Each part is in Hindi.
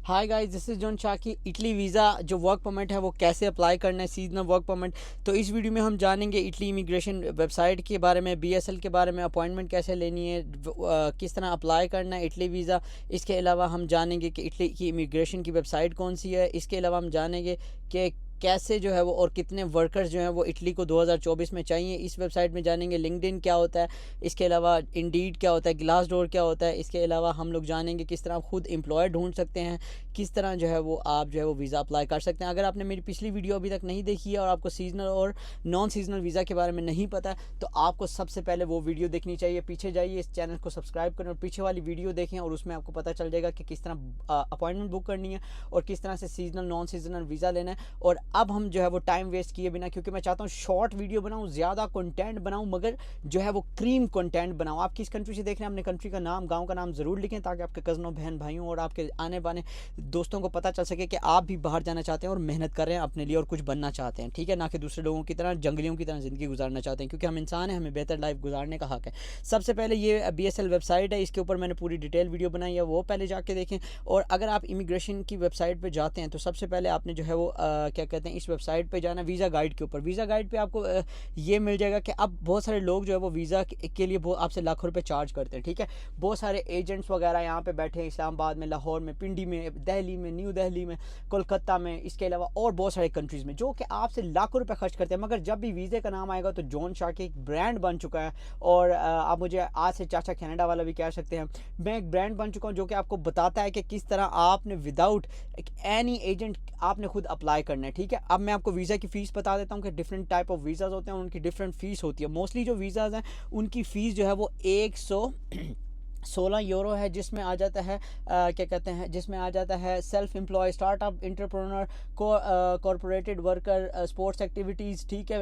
Hi guys, this is John शाकी। Italy visa जो वर्क परमिट है वो कैसे अप्लाई करना है, सीजनल वर्क परमिट। तो इस वीडियो में हम जानेंगे इटली इमिग्रेशन वेबसाइट के बारे में, बीएसएल के बारे में, अपॉइंटमेंट कैसे लेनी है, किस तरह अप्लाई करना है इटली वीज़ा। इसके अलावा हम जानेंगे कि इटली की इमिग्रेशन की वेबसाइट कौन सी है। इसके अलावा हम जानेंगे कि कैसे जो है वो और कितने वर्कर्स जो हैं वो इटली को 2024 में चाहिए। इस वेबसाइट में जानेंगे लिंक्डइन क्या होता है, इसके अलावा इंडीड क्या होता है, ग्लासडोर क्या होता है। इसके अलावा हम लोग जानेंगे किस तरह आप खुद एम्प्लॉयर ढूंढ सकते हैं, किस तरह जो है वो आप जो है वो वीज़ा अप्लाई कर सकते हैं। अगर आपने मेरी पिछली वीडियो अभी तक नहीं देखी है और आपको सीजनल और नॉन सीजनल वीज़ा के बारे में नहीं पता है तो आपको सबसे पहले वो वीडियो देखनी चाहिए। पीछे जाइए, इस चैनल को सब्सक्राइब करें और पीछे वाली वीडियो देखें और उसमें आपको पता चल जाएगा कि किस तरह अपॉइंटमेंट बुक करनी है और किस तरह से सीजनल नॉन सीजनल वीज़ा लेना है। और अब हम जो है वो टाइम वेस्ट किए बिना, क्योंकि मैं चाहता हूँ शॉर्ट वीडियो बनाऊँ, ज़्यादा कंटेंट बनाऊँ, मगर जो है वो क्रीम कंटेंट बनाऊँ। आप किस कंट्री से देख रहे हैं, अपने कंट्री का नाम, गाँव का नाम ज़रूर लिखें ताकि आपके कज़नों, बहन भाइयों और आपके आने वाले दोस्तों को पता चल सके कि आप भी बाहर जाना चाहते हैं और मेहनत कर रहे हैं अपने लिए और कुछ बनना चाहते हैं, ठीक है, ना कि दूसरे लोगों की तरह जंगलियों की तरह ज़िंदगी गुजारना चाहते हैं, क्योंकि हम इंसान हैं, हमें बेहतर लाइफ गुजारने का हक है। सबसे पहले ये बीएसएल वेबसाइट है, इसके ऊपर मैंने पूरी डिटेल वीडियो बनाई है, वो पहले जाके देखें। और अगर आप इमिग्रेशन की वेबसाइट पर जाते हैं तो सबसे पहले आपने जो है वो क्या कहते हैं, इस वेबसाइट पर जाना वीज़ा गाइड के ऊपर। वीज़ा गाइड पर आपको ये मिल जाएगा कि अब बहुत सारे लोग जो है वो वीज़ा के लिए आपसे लाखों रुपये चार्ज करते हैं, ठीक है। बहुत सारे एजेंट्स वगैरह यहाँ पे बैठे हैं, इस्लामाबाद में, लाहौर में, पिंडी में, दिल्ली में, न्यू दिल्ली में, कोलकाता में, इसके अलावा और बहुत सारे कंट्रीज़ में, जो कि आपसे लाखों रुपए खर्च करते हैं। मगर जब भी वीज़े का नाम आएगा तो जॉन शाकी एक ब्रांड बन चुका है। और आप मुझे आज से चाचा कनाडा वाला भी कह सकते हैं। मैं एक ब्रांड बन चुका हूँ जो कि आपको बताता है कि किस तरह आपने विदाउट एनी एजेंट आपने खुद अप्लाई करना है, ठीक है। अब मैं आपको वीज़ा की फ़ीस बता देता हूँ कि डिफरेंट टाइप ऑफ वीज़ाज़ होते हैं, उनकी डिफरेंट फ़ीस होती है। मोस्टली जो वीज़ाज़ हैं उनकी फ़ीस जो है वो 116 यूरो है, जिसमें आ जाता है क्या कहते हैं, जिसमें आ जाता है self employ, startup, entrepreneur, corporated worker, sports activities, ठीक है,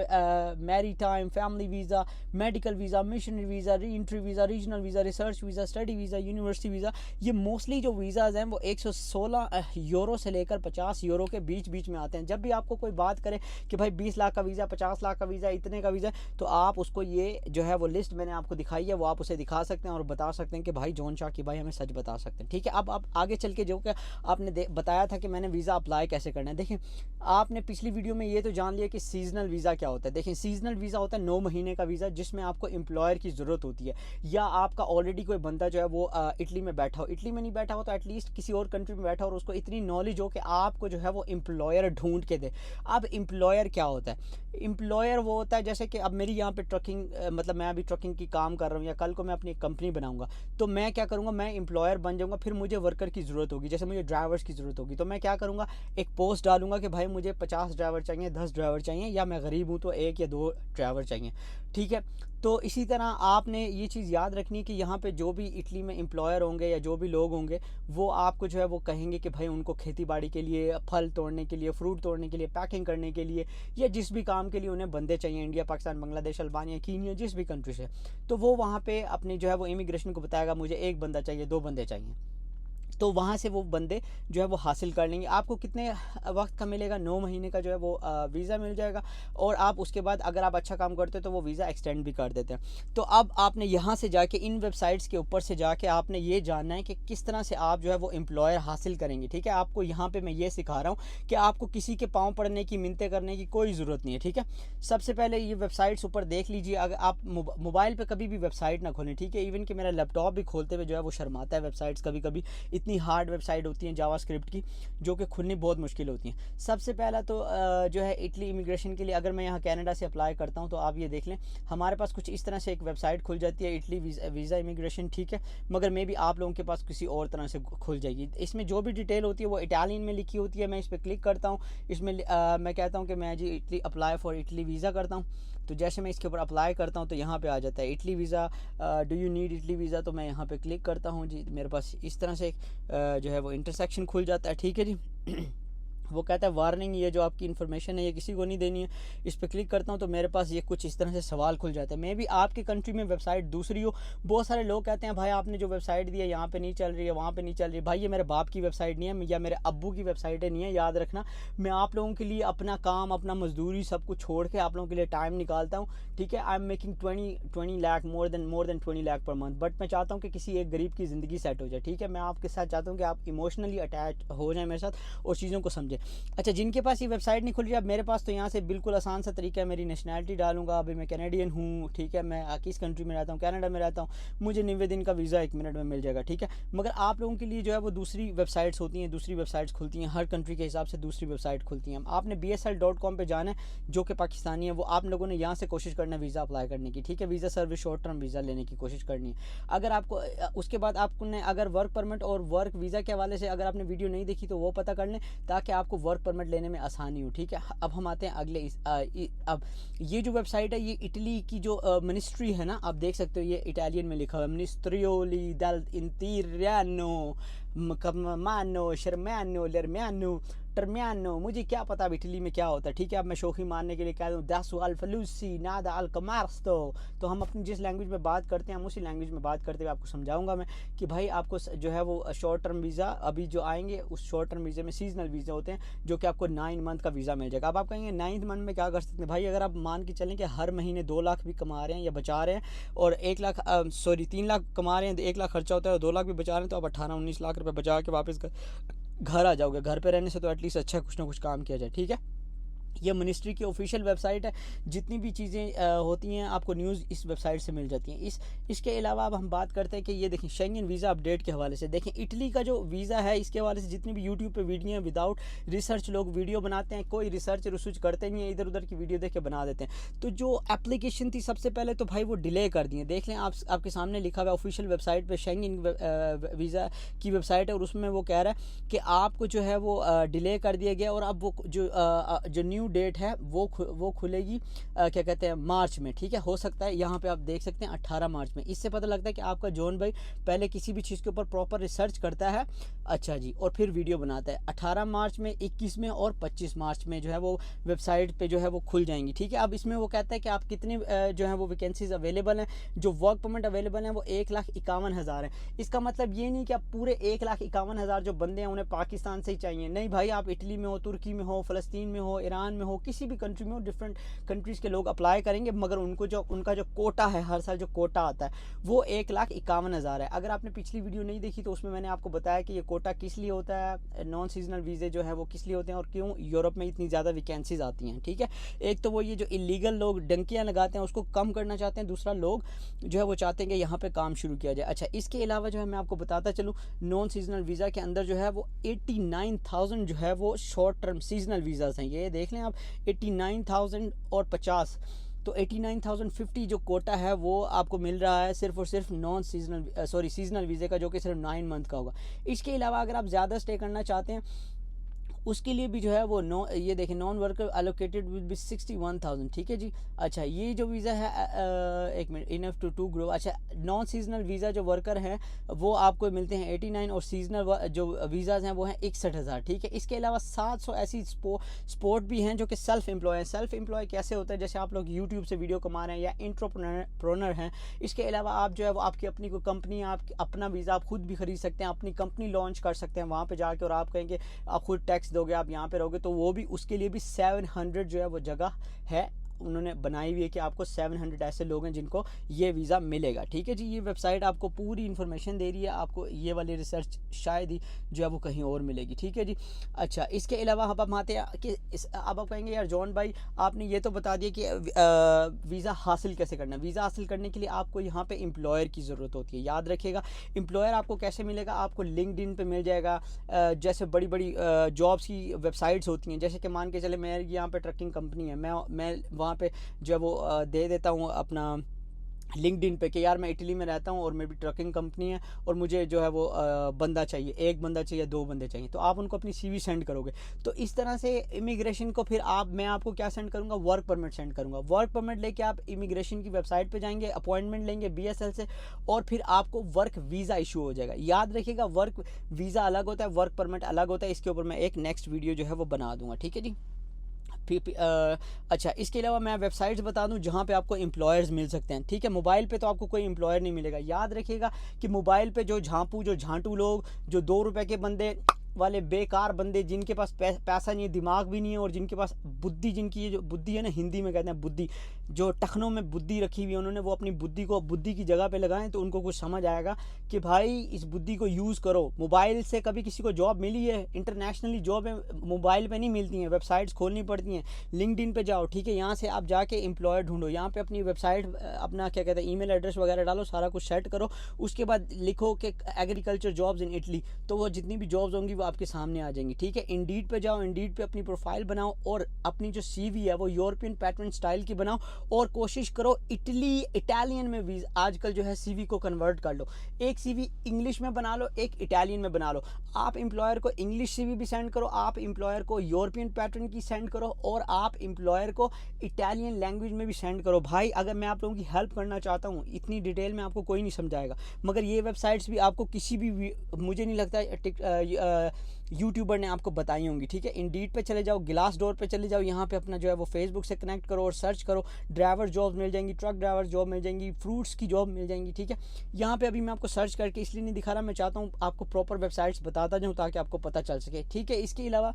maritime, family visa, medical visa, missionary visa, re entry visa, regional visa, research visa, study visa, university visa. ये मोस्टली जो वीज़ाज़ हैं वो 116 यूरो से लेकर 50 यूरो के बीच बीच में आते हैं। जब भी आपको कोई बात करे कि भाई 20 लाख का वीज़ा, 50 लाख का वीज़ा, इतने का वीज़ा, तो आप उसको ये जो है वो लिस्ट मैंने आपको दिखाई है वो आप उसे दिखा सकते हैं और बता सकते हैं कि भाई जॉन शाकी भाई हमें सच बता सकते हैं, ठीक है। अब आप आगे चल के जो कि आपने बताया था कि मैंने वीज़ा अप्लाई कैसे करना है, देखिए आपने पिछली वीडियो में ये तो जान लिया कि सीजनल वीज़ा क्या होता है। देखिए सीजनल वीज़ा होता है 9 महीने का वीज़ा, जिसमें आपको एम्प्लॉयर की ज़रूरत होती है, या आपका ऑलरेडी कोई बंदा जो है वो इटली में बैठा हो, इटली में नहीं बैठा हो तो एटलीस्ट किसी और कंट्री में बैठा हो और उसको इतनी नॉलेज हो कि आपको जो है वो एम्प्लॉयर ढूंढ के दे। अब एम्प्लॉयर क्या होता है, एम्प्लॉयर वो होता है जैसे कि अब मेरी यहाँ पे ट्रकिंग मतलब मैं अभी ट्रकिंग की काम कर रहा हूँ या कल को मैं अपनी कंपनी बनाऊंगा, तो मैं क्या करूँगा, मैं एम्प्लॉयर बन जाऊँगा। फिर मुझे वर्कर की ज़रूरत होगी, जैसे मुझे ड्राइवर्स की ज़रूरत होगी, तो मैं क्या करूँगा, एक पोस्ट डालूंगा कि भाई मुझे 50 ड्राइवर चाहिए, 10 ड्राइवर चाहिए, या मैं गरीब हूँ तो 1 या 2 ड्राइवर चाहिए, ठीक है। तो इसी तरह आपने ये चीज़ याद रखनी है कि यहाँ पे जो भी इटली में एम्प्लॉयर होंगे या जो भी लोग होंगे वो आपको जो है वो कहेंगे कि भाई उनको खेती बाड़ी के लिए, फल तोड़ने के लिए, फ्रूट तोड़ने के लिए, पैकिंग करने के लिए, या जिस भी काम के लिए उन्हें बंदे चाहिए, India, Pakistan, Bangladesh, Albania, Kenya, जिस भी कंट्री से, तो वो वहाँ पे अपनी जो है वो इमिग्रेशन को बताएगा मुझे 1 बंदा चाहिए, 2 बंदे चाहिए, तो वहाँ से वो बंदे जो है वो हासिल कर लेंगे। आपको कितने वक्त का मिलेगा, 9 महीने का जो है वो वीज़ा मिल जाएगा। और आप उसके बाद अगर आप अच्छा काम करते हो तो वो वीज़ा एक्सटेंड भी कर देते हैं। तो अब आपने यहाँ से जाके इन वेबसाइट्स के ऊपर से जाके आपने ये जानना है कि किस तरह से आप जो है वो एम्प्लॉयर हासिल करेंगे, ठीक है। आपको यहाँ पर मैं ये सिखा रहा हूँ कि आपको किसी के पाँव पड़ने की, मिन्नतें करने की कोई ज़रूरत नहीं है, ठीक है। सबसे पहले ये वेबसाइट्स ऊपर देख लीजिए। अगर आप मोबाइल पर कभी भी वेबसाइट ना खोलें, ठीक है। इवन कि मेरा लैपटॉप भी खोलते हुए जो है वो शर्माता है वेबसाइट्स कभी कभी, इतनी हार्ड वेबसाइट होती हैं जावास्क्रिप्ट की जो कि खुलनी बहुत मुश्किल होती हैं। सबसे पहला तो जो है इटली इमिग्रेशन के लिए, अगर मैं यहाँ कनाडा से अप्लाई करता हूँ तो आप ये देख लें हमारे पास कुछ इस तरह से एक वेबसाइट खुल जाती है, इटली वीज़ा इमिग्रेशन, ठीक है। मगर मे भी आप लोगों के पास किसी और तरह से खुल जाएगी। इसमें जो भी डिटेल होती है वो इटालियन में लिखी होती है। मैं इस पर क्लिक करता हूँ, इसमें मैं कहता हूँ कि मैं जी Italy apply for Italy visa करता हूँ। तो जैसे मैं इसके ऊपर अप्लाई करता हूँ तो यहाँ पे आ जाता है Italy visa, do you need Italy visa, तो मैं यहाँ पे क्लिक करता हूँ जी। मेरे पास इस तरह से जो है वो इंटरसेक्शन खुल जाता है, ठीक है जी। वो कहता है वार्निंग, ये जो आपकी इन्फॉर्मेशन है ये किसी को नहीं देनी है। इस पर क्लिक करता हूँ तो मेरे पास ये कुछ इस तरह से सवाल खुल जाता है। मे भी आपकी कंट्री में वेबसाइट दूसरी हो। बहुत सारे लोग कहते हैं भाई आपने जो वेबसाइट दी है यहाँ पे नहीं चल रही है, वहाँ पे नहीं चल रही है। भाई ये मेरे बाप की वेबसाइट नहीं है या मेरे अब्बू की वेबसाइट नहीं है, याद रखना। मैं आप लोगों के लिए अपना काम, अपना मजदूरी सब कुछ छोड़ के आप लोगों के लिए टाइम निकालता हूँ, ठीक है। I am making 20 lakh more than 20 lakh per month, but मैं चाहता हूँ कि किसी एक गरीब की ज़िंदगी सेट हो जाए, ठीक है। मैं आपके साथ चाहता हूँ कि आप इमोशनली अटैच हो जाए मेरे साथ और चीज़ों को समझें। अच्छा, जिनके पास ये वेबसाइट नहीं खुल रही, अब मेरे पास तो यहाँ से बिल्कुल आसान सा तरीका है। मेरी नेशनैलिटी डालूंगा, अभी मैं कैनेडियन हूँ, ठीक है। मैं किस कंट्री में रहता हूँ, कनाडा में रहता हूँ। मुझे 90 दिन का वीज़ा 1 मिनट में मिल जाएगा, ठीक है। मगर आप लोगों के लिए जो है वो दूसरी वेबसाइट्स होती हैं, दूसरी वेबसाइट्स खुलती हैं, हर कंट्री के हिसाब से दूसरी वेबसाइट खुलती हैं। आपने BSL.com पे जाना है, जो कि पाकिस्तानी है। वो आप लोगों ने यहाँ से कोशिश करना है वीज़ा अप्लाई करने की, ठीक है। Visa service short term visa लेने की कोशिश करनी है। अगर आपको उसके बाद आपने अगर वर्क परमिट और वर्क वीज़ा के हवाले से अगर आपने वीडियो नहीं देखी तो वो पता कर लें, ताकि आपको वर्क परमिट लेने में आसानी हो, ठीक है। अब हम आते हैं अगले अब ये जो वेबसाइट है ये इटली की जो मिनिस्ट्री है ना, आप देख सकते हो ये इटालियन में लिखा हुआ है, मिनिस्ट्रियोली दल इंटीरियनो मनो शर्मानो लरमानो टर्मियानो। मुझे क्या पता अब इटली में क्या होता है, ठीक है। अब मैं शोखी मारने के लिए कह दूँ दासु अल फलूसी नादा अल कमार्स्तो, तो हम अपनी जिस लैंग्वेज में बात करते हैं हम उसी लैंग्वेज में बात करते हुए आपको समझाऊंगा मैं कि भाई आपको जो है वो शॉर्ट टर्म वीज़ा अभी जो आएंगे, उस शॉर्ट टर्म वीज़े में सीजनल वीज़े होते हैं जो कि आपको 9 मंथ का वीज़ा मिल जाएगा। अब आप कहेंगे 9th मंथ में क्या कर सकते हैं भाई। अगर आप मान के चलें कि हर महीने 2 लाख भी कमा रहे हैं या बचा रहे हैं और 3 लाख कमा रहे हैं, 1 लाख खर्चा होता है और 2 लाख भी बचा रहे हैं, तो आप 18-19 लाख रुपये बचा के वापस घर आ जाओगे। घर पे रहने से तो एटलीस्ट अच्छा कुछ ना कुछ काम किया जाए, ठीक है। ये मिनिस्ट्री की ऑफिशियल वेबसाइट है। जितनी भी चीज़ें होती हैं आपको न्यूज़ इस वेबसाइट से मिल जाती हैं। इसके अलावा अब हम बात करते हैं कि ये देखें शेंगन वीज़ा अपडेट के हवाले से देखें इटली का जो वीज़ा है, इसके हवाले से जितनी भी यूट्यूब पे वीडियो हैं विदाउट रिसर्च लोग वीडियो बनाते हैं, कोई रिसर्च करते नहीं है, इधर उधर की वीडियो देख के बना देते हैं। तो जो एप्लीकेशन थी सबसे पहले तो भाई वो डिले कर दी है। देख लें आपके सामने लिखा हुआ ऑफिशियल वेबसाइट पर शेंगन वीज़ा की वेबसाइट है और उसमें वो कह रहा है कि आपको जो है वो डिले कर दिया गया और अब वो जो न्यू डेट है वो खुलेगी क्या कहते हैं मार्च में, ठीक है। हो सकता है यहाँ पे आप देख सकते हैं 18 मार्च में। इससे पता लगता है कि आपका जॉन भाई पहले किसी भी चीज़ के ऊपर प्रॉपर रिसर्च करता है, अच्छा जी, और फिर वीडियो बनाता है। 18 मार्च में, 21 में और 25 मार्च में जो है वो वेबसाइट पे जो है वो खुल जाएंगी, ठीक है। अब इसमें वो कहता है कि आप कितने जो है वो वैकेंसीज अवेलेबल हैं। जो वर्क परमिट अवेलेबल हैं वो 1,51,000 है। इसका मतलब ये नहीं कि आप पूरे 1,51,000 जो बंदे हैं उन्हें पाकिस्तान से ही चाहिए, नहीं भाई। आप इटली में हो, तुर्की में हो, फ़लस्तीन में हो, ईरान में हो, किसी भी कंट्री में हो, डिफरेंट कंट्रीज़ के लोग अप्लाई करेंगे, मगर उनका जो कोटा है, हर साल जो कोटा आता है वो 1,51,000 है। अगर आपने पिछली वीडियो नहीं देखी तो उसमें मैंने आपको बताया कि ये कोटा किस लिए होता है, नॉन सीजनल वीज़े जो है वो किस लिए होते हैं और क्यों यूरोप में इतनी ज़्यादा वैकेंसीज आती हैं, ठीक है। एक तो वो ये जो इलीगल लोग डंकियाँ लगाते हैं उसको कम करना चाहते हैं, दूसरा लोग जो है वो चाहते हैं कि यहाँ पे काम शुरू किया जाए। अच्छा, इसके अलावा जो है मैं आपको बताता चलूँ, नॉन सीजनल वीज़ा के अंदर जो है वो 89,000 जो है वो शॉर्ट टर्म सीजनल वीज़ाज़ हैं। ये देख लें आप, 89,000 और 50, तो 89,050 जो कोटा है वो आपको मिल रहा है सिर्फ और सिर्फ सीजनल वीज़े का, जो कि सिर्फ 9 मंथ का होगा। इसके अलावा अगर आप ज़्यादा स्टे करना चाहते हैं उसके लिए भी जो है वो ये देखें non worker allocated with B 61,000, ठीक है जी। अच्छा, ये जो वीज़ा है एक मिनट, इनफ टू ग्रो। अच्छा, नॉन सीजनल वीज़ा जो वर्कर हैं वो आपको मिलते हैं 89 और सीजनल जो वीज़ाज़ हैं वो हैं 61,000, ठीक है। इसके अलावा 700 ऐसी स्पोर्ट भी हैं जो कि सेल्फ एम्प्लॉय हैं। सेल्फ एम्प्लॉय कैसे होता है, जैसे आप लोग यूट्यूब से वीडियो कमा रहे हैं या एंटरप्रेन्योर हैं। इसके अलावा आप जो है वो आपकी अपनी कोई कंपनी, आप अपना वीज़ा आप खुद भी खरीद सकते हैं, अपनी कंपनी लॉन्च कर सकते हैं वहाँ पर जाके, और आप कहेंगे आप खुद टैक्स दोगे, आप यहाँ पे रहोगे, तो वो भी उसके लिए भी 700 जो है वो जगह है उन्होंने बनाई हुई है कि आपको 700 ऐसे लोग हैं जिनको ये वीज़ा मिलेगा, ठीक है जी। ये वेबसाइट आपको पूरी इन्फॉर्मेशन दे रही है, आपको ये वाली रिसर्च शायद ही जो है वो कहीं और मिलेगी, ठीक है जी। अच्छा, इसके अलावा अब हम आते हैं कि अब आप कहेंगे यार जॉन भाई आपने ये तो बता दिया कि वीज़ा हासिल कैसे करना है। वीज़ा हासिल करने के लिए आपको यहाँ पे एम्प्लॉयर की ज़रूरत होती है, याद रखिएगा। एम्प्लॉयर आपको कैसे मिलेगा, आपको लिंक्डइन पे मिल जाएगा। जैसे बड़ी बड़ी जॉब्स की वेबसाइट्स होती हैं, जैसे कि मान के चले मेरे यहाँ पे ट्रकिंग कंपनी है, मैं वहाँ पे जो है वो दे देता हूँ अपना लिंक्डइन पे कि यार मैं इटली में रहता हूँ और मेरी ट्रकिंग कंपनी है और मुझे जो है वो बंदा चाहिए, एक बंदा चाहिए, दो बंदे चाहिए, तो आप उनको अपनी सीवी सेंड करोगे। तो इस तरह से इमिग्रेशन को फिर मैं आपको क्या सेंड करूँगा, वर्क परमिट सेंड करूँगा। वर्क परमिट लेके आप इमिग्रेशन की वेबसाइट पर जाएंगे, अपॉइंटमेंट लेंगे BSL से, और फिर आपको वर्क वीज़ा इशू हो जाएगा। याद रखिएगा, वर्क वीज़ा अलग होता है, वर्क परमिट अलग होता है। इसके ऊपर मैं एक नेक्स्ट वीडियो जो है वो बना दूंगा, ठीक है जी। अच्छा, इसके अलावा मैं वेबसाइट्स बता दूं जहां पे आपको एम्प्लॉयर्स मिल सकते हैं, ठीक है। मोबाइल पे तो आपको कोई एम्प्लॉयर नहीं मिलेगा। याद रखिएगा कि मोबाइल पे जो झांटू लोग, जो 2 रुपए के बंदे वाले बेकार बंदे, जिनके पास पैसा नहीं है, दिमाग भी नहीं है, और जिनके पास बुद्धि, जिनकी ये जो बुद्धि है ना, हिंदी में कहते हैं बुद्धि, जो टखनों में बुद्धि रखी हुई है उन्होंने, वो अपनी बुद्धि को बुद्धि की जगह पे लगाएं तो उनको कुछ समझ आएगा कि भाई इस बुद्धि को यूज़ करो। मोबाइल से कभी किसी को जॉब मिली है? इंटरनेशनली जॉब मोबाइल पे नहीं मिलती हैं, वेबसाइट्स खोलनी पड़ती हैं। लिंक्डइन पे जाओ, ठीक है, यहाँ से आप जाके एम्प्लॉयर ढूंढो, यहाँ पे अपनी वेबसाइट, अपना क्या कहते हैं, ईमेल एड्रेस वगैरह डालो, सारा कुछ सेट करो। उसके बाद लिखो कि एग्रीकल्चर जॉब्स इन इटली, तो वो जितनी भी जॉब्स होंगी वो आपके सामने आ जाएंगी, ठीक है। इंडीड पे जाओ, इंडीड पे अपनी प्रोफाइल बनाओ और अपनी जो CV है वो यूरोपियन पैटर्न स्टाइल की बनाओ, और कोशिश करो इटालियन में भी आजकल जो है CV को कन्वर्ट कर लो। एक CV इंग्लिश में बना लो, एक इटालियन में बना लो। आप एम्प्लॉयर को इंग्लिश CV भी सेंड करो, आप एम्प्लॉयर को यूरोपियन पैटर्न की सेंड करो, और आप एम्प्लॉयर को इटालियन लैंग्वेज में भी सेंड करो। भाई अगर मैं आप लोगों की हेल्प करना चाहता हूँ, इतनी डिटेल में आपको कोई नहीं समझाएगा, मगर ये वेबसाइट्स भी आपको किसी भी, मुझे नहीं लगता यूट्यूबर ने आपको बताई होंगी, ठीक है। इंडीड पे चले जाओ, ग्लास डोर पे चले जाओ, यहाँ पे अपना जो है वो फेसबुक से कनेक्ट करो और सर्च करो, ड्राइवर जॉब मिल जाएंगी, ट्रक ड्राइवर जॉब मिल जाएंगी, फ्रूट्स की जॉब मिल जाएंगी, ठीक है। यहाँ पे अभी मैं आपको सर्च करके इसलिए नहीं दिखा रहा, मैं चाहता हूँ आपको प्रॉपर वेबसाइट्स बताता जाऊँ ताकि आपको पता चल सके, ठीक है। इसके अलावा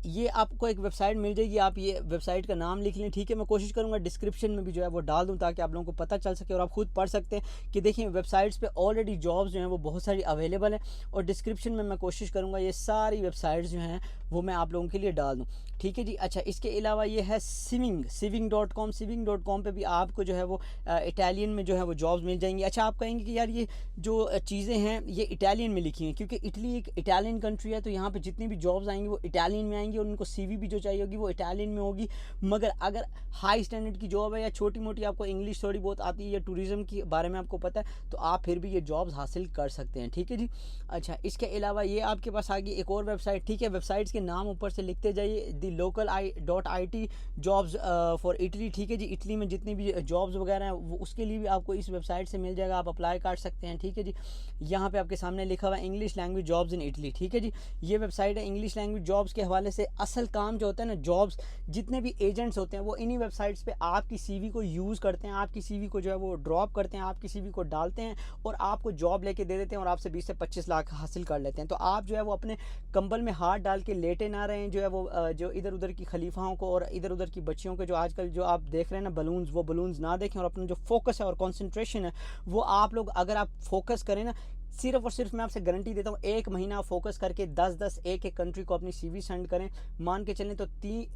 ये आपको एक वेबसाइट मिल जाएगी, आप ये वेबसाइट का नाम लिख लें, ठीक है। मैं कोशिश करूंगा डिस्क्रिप्शन में भी जो है वो डाल दूं ताकि आप लोगों को पता चल सके और आप खुद पढ़ सकते हैं कि देखिए वेबसाइट्स पे ऑलरेडी जॉब्स जो हैं वो बहुत सारी अवेलेबल हैं, और डिस्क्रिप्शन में मैं कोशिश करूंगा ये सारी वेबसाइट्स जो हैं वो मैं आप लोगों के लिए डाल दूँ, ठीक है जी। अच्छा, इसके अलावा ये है सिविंग.com पे भी आपको जो है वो इटालियन में जो है वो जॉब्स मिल जाएंगी। अच्छा, आप कहेंगे कि यार ये जो चीज़ें हैं ये इटालियन में लिखी हैं, क्योंकि इटली एक इटालियन कंट्री है, तो यहाँ पे जितनी भी जॉब्स आएंगी वो इटालियन में आएंगी, और उनको CV भी जो चाहिए होगी वो इटालियन में होगी। मगर अगर हाई स्टैंडर्ड की जॉब है या छोटी मोटी आपको इंग्लिश थोड़ी बहुत आती है या टूरिज़्म के बारे में आपको पता है, तो आप फिर भी ये जॉब्स हासिल कर सकते हैं, ठीक है जी। अच्छा, इसके अलावा ये आपके पास आ गई एक और वेबसाइट, ठीक है। वेबसाइट्स के नाम ऊपर से लिखते जाइए, thelocal.it जॉब्स फॉर इटली, ठीक है जी। इटली में जितनी भी जॉब्स वगैरह हैं वो उसके लिए भी आपको इस वेबसाइट से मिल जाएगा, आप अप्लाई कर सकते हैं, ठीक है जी। यहाँ पे आपके सामने लिखा हुआ है English language jobs in Italy, ठीक है जी। ये वेबसाइट है इंग्लिश लैंग्वेज जॉब्स के हवाले से। असल काम जो होता है ना, जॉब्स जितने भी एजेंट्स होते हैं वो इन्हीं वेबसाइट्स पे आपकी CV को यूज़ करते हैं, आपकी CV को जो है वो ड्रॉप करते हैं, आपकी CV को डालते हैं और आपको जॉब लेके दे देते हैं, और आपसे 20 से 25 लाख हासिल कर लेते हैं। तो आप जो है वो अपने कंबल में हाथ डाल के लेटे ना रहें, जो है वो जो इधर उधर की खलीफाओं को और इधर उधर की बच्चियों को जो आजकल जो आप देख रहे हैं ना बलून्स, वो बलून्स ना देखें, और अपना जो फोकस है और कॉन्सेंट्रेशन है वो आप लोग अगर आप फोकस करें ना, सिर्फ और सिर्फ मैं आपसे गारंटी देता हूँ 1 महीना फोकस करके 10-10 एक कंट्री को अपनी CV सेंड करें, मान के चलें तो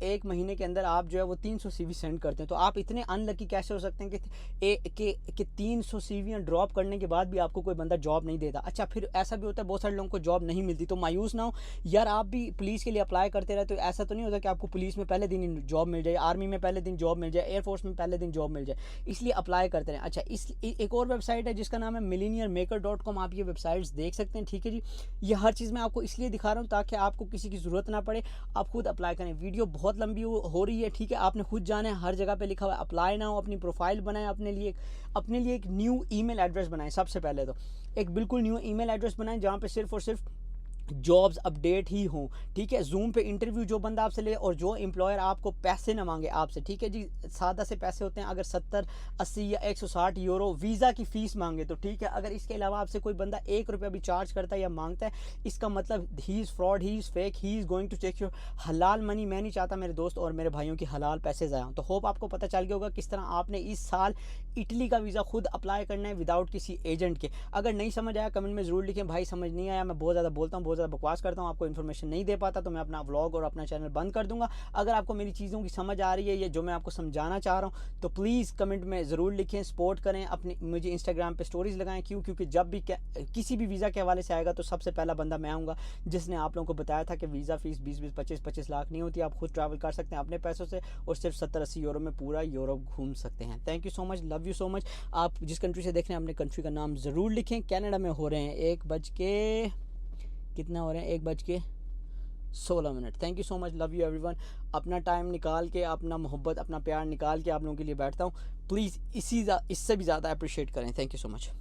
1 महीने के अंदर आप जो है वो 300 CV सेंड करते हैं। तो आप इतने अनलकी कैसे हो सकते हैं कि 300 CV ड्रॉप करने के बाद भी आपको कोई बंदा जॉब नहीं देता। अच्छा, फिर ऐसा भी होता है बहुत सारे लोगों को जॉब नहीं मिलती, तो मायूस ना हो यार, आप भी पुलिस के लिए अप्लाई करते रहते हो, ऐसा तो नहीं होता कि आपको पुलिस में पहले दिन जॉब मिल जाए, आर्मी में पहले दिन जॉब मिल जाए, एयरफोर्स में पहले दिन जॉब मिल जाए, इसलिए अप्लाई करते रहें। अच्छा, एक और वेबसाइट है जिसका नाम है millionaireMaker.com, आप ये वेबसाइट्स देख सकते हैं, ठीक है जी। ये हर चीज़ मैं आपको इसलिए दिखा रहा हूँ ताकि आपको किसी की ज़रूरत ना पड़े, आप खुद अप्लाई करें। वीडियो बहुत लंबी हो रही है, ठीक है, आपने खुद जाना है, हर जगह पे लिखा हुआ है अप्लाई ना हो, अपनी प्रोफाइल बनाएं, अपने लिए एक न्यू ईमेल एड्रेस बनाएं। सबसे पहले तो एक बिल्कुल न्यू ईमेल एड्रेस बनाएं जहाँ पे सिर्फ और सिर्फ जॉब्स अपडेट ही हों, ठीक है। जूम पे इंटरव्यू जो बंदा आपसे ले और जो एम्प्लॉयर आपको पैसे ना मांगे आपसे, ठीक है जी, सादा से पैसे होते हैं, अगर 70, 80 या 160 यूरो वीज़ा की फ़ीस मांगे तो ठीक है। अगर इसके अलावा आपसे कोई बंदा 1 रुपया भी चार्ज करता है या मांगता है, इसका मतलब he is fraud, he is fake, he is going to take your हलाल मनी। मैं नहीं चाहता मेरे दोस्त और मेरे भाइयों की हलाल पैसे ज़ाया हों। तो होप आपको पता चल गया होगा किस तरह आपने इस साल इटली का वीज़ा खुद अप्लाई करना है विदाउट किसी एजेंट के। अगर नहीं समझ आया कमेंट में ज़रूर लिखें, भाई समझ नहीं आया, मैं बहुत ज़्यादा बोलता हूँ, बहुत ज़्यादा बकवास करता हूँ, आपको इन्फॉर्मेशन नहीं दे पाता, तो मैं अपना व्लॉग और अपना चैनल बंद कर दूँगा। अगर आपको मेरी चीज़ों की समझ आ रही है या जो मैं आपको समझाना चाह रहा हूँ तो प्लीज़ कमेंट में ज़रूर लिखें, सपोर्ट करें, अपनी मुझे इंस्टाग्राम पे स्टोरीज़ लगाएं। क्योंकि जब भी किसी भी वीज़ा के हवाले से आएगा तो सबसे पहला बंदा मैं आऊँगा जिसने आप लोगों को बताया था कि वीज़ा फ़ीस 20-20, 25-25 लाख नहीं होती, आप खुद ट्रैवल कर सकते हैं अपने पैसों से और सिर्फ 70-80 यूरो में पूरा यूरोप घूम सकते हैं। Thank you so much, love you so much. आप जिस कंट्री से देख रहे हैं अपने कंट्री का नाम ज़रूर लिखें। कनाडा में हो रहे हैं 1:16। Thank you so much, love you everyone. अपना टाइम निकाल के, अपना मोहब्बत, अपना प्यार निकाल के आप लोगों के लिए बैठता हूँ। प्लीज़ इससे भी ज़्यादा अप्रिशिएट करें। Thank you so much.